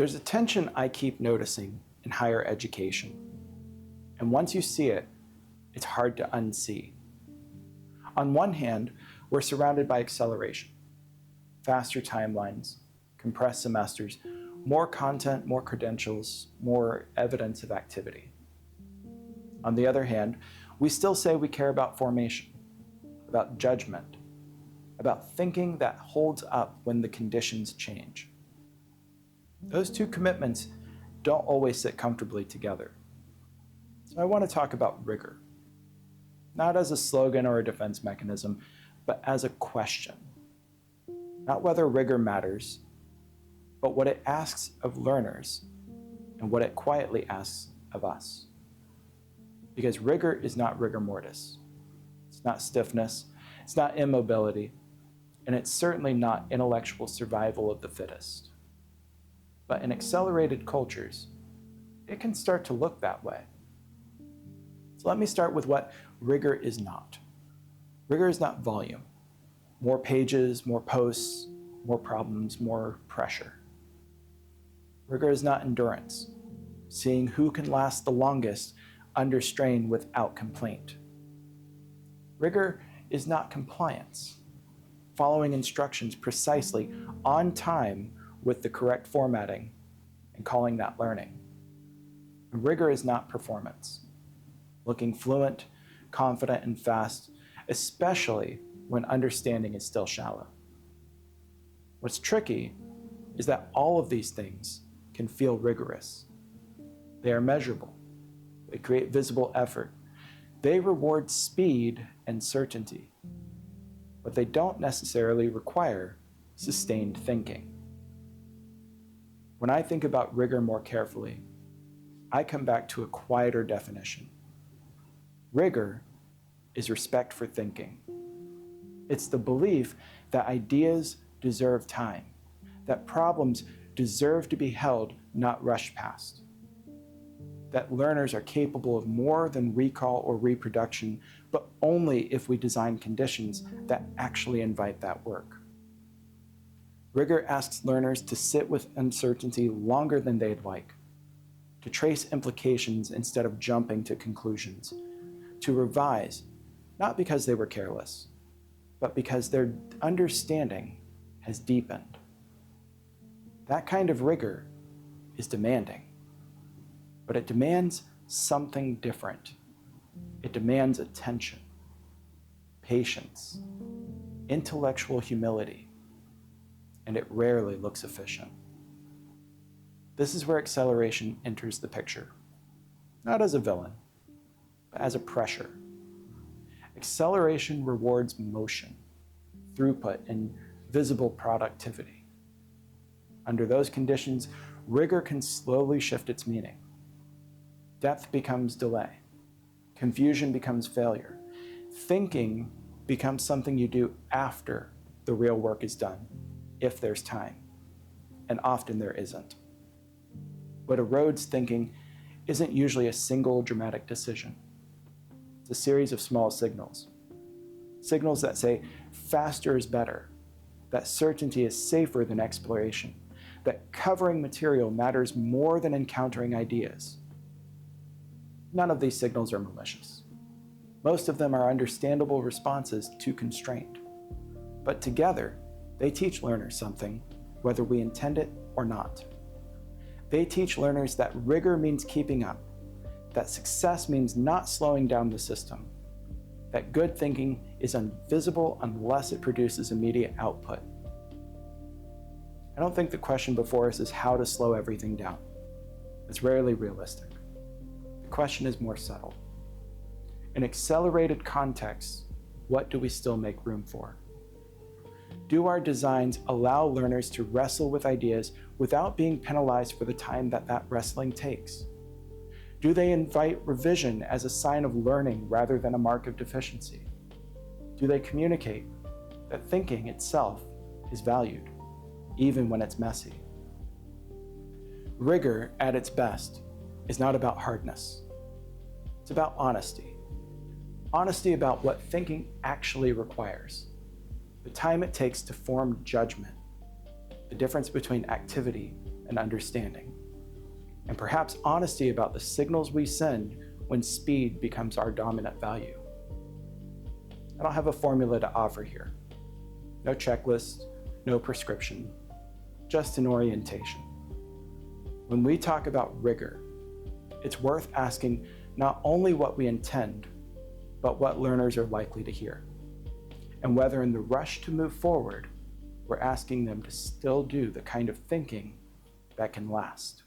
There's a tension I keep noticing in higher education. And once you see it, it's hard to unsee. On one hand, we're surrounded by acceleration, faster timelines, compressed semesters, more content, more credentials, more evidence of activity. On the other hand, we still say we care about formation, about judgment, about thinking that holds up when the conditions change. Those two commitments don't always sit comfortably together. So I want to talk about rigor, not as a slogan or a defense mechanism, but as a question. Not whether rigor matters, but what it asks of learners and what it quietly asks of us. Because rigor is not rigor mortis. It's not stiffness, it's not immobility, and it's certainly not intellectual survival of the fittest. But in accelerated cultures, it can start to look that way. So let me start with what rigor is not. Rigor is not volume. More pages, more posts, more problems, more pressure. Rigor is not endurance, seeing who can last the longest under strain without complaint. Rigor is not compliance, following instructions precisely on time with the correct formatting and calling that learning. And rigor is not performance, looking fluent, confident, and fast, especially when understanding is still shallow. What's tricky is that all of these things can feel rigorous. They are measurable. They create visible effort. They reward speed and certainty, but they don't necessarily require sustained thinking. When I think about rigor more carefully, I come back to a quieter definition. Rigor is respect for thinking. It's the belief that ideas deserve time, that problems deserve to be held, not rushed past, that learners are capable of more than recall or reproduction, but only if we design conditions that actually invite that work. Rigor asks learners to sit with uncertainty longer than they'd like, to trace implications instead of jumping to conclusions, to revise, not because they were careless, but because their understanding has deepened. That kind of rigor is demanding, but it demands something different. It demands attention, patience, intellectual humility, and it rarely looks efficient. This is where acceleration enters the picture, not as a villain, but as a pressure. Acceleration rewards motion, throughput, and visible productivity. Under those conditions, rigor can slowly shift its meaning. Depth becomes delay. Confusion becomes failure. Thinking becomes something you do after the real work is done, if there's time, and often there isn't. What erodes thinking isn't usually a single dramatic decision. It's a series of small signals. Signals that say faster is better, that certainty is safer than exploration, that covering material matters more than encountering ideas. None of these signals are malicious. Most of them are understandable responses to constraint. But together, they teach learners something, whether we intend it or not. They teach learners that rigor means keeping up, that success means not slowing down the system, that good thinking is invisible unless it produces immediate output. I don't think the question before us is how to slow everything down. It's rarely realistic. The question is more subtle. In accelerated contexts, what do we still make room for? Do our designs allow learners to wrestle with ideas without being penalized for the time that wrestling takes? Do they invite revision as a sign of learning rather than a mark of deficiency? Do they communicate that thinking itself is valued, even when it's messy? Rigor, at its best, is not about hardness. It's about honesty. Honesty about what thinking actually requires, the time it takes to form judgment, the difference between activity and understanding, and perhaps honesty about the signals we send when speed becomes our dominant value. I don't have a formula to offer here. No checklist, no prescription, just an orientation. When we talk about rigor, it's worth asking not only what we intend, but what learners are likely to hear, and whether in the rush to move forward, we're asking them to still do the kind of thinking that can last.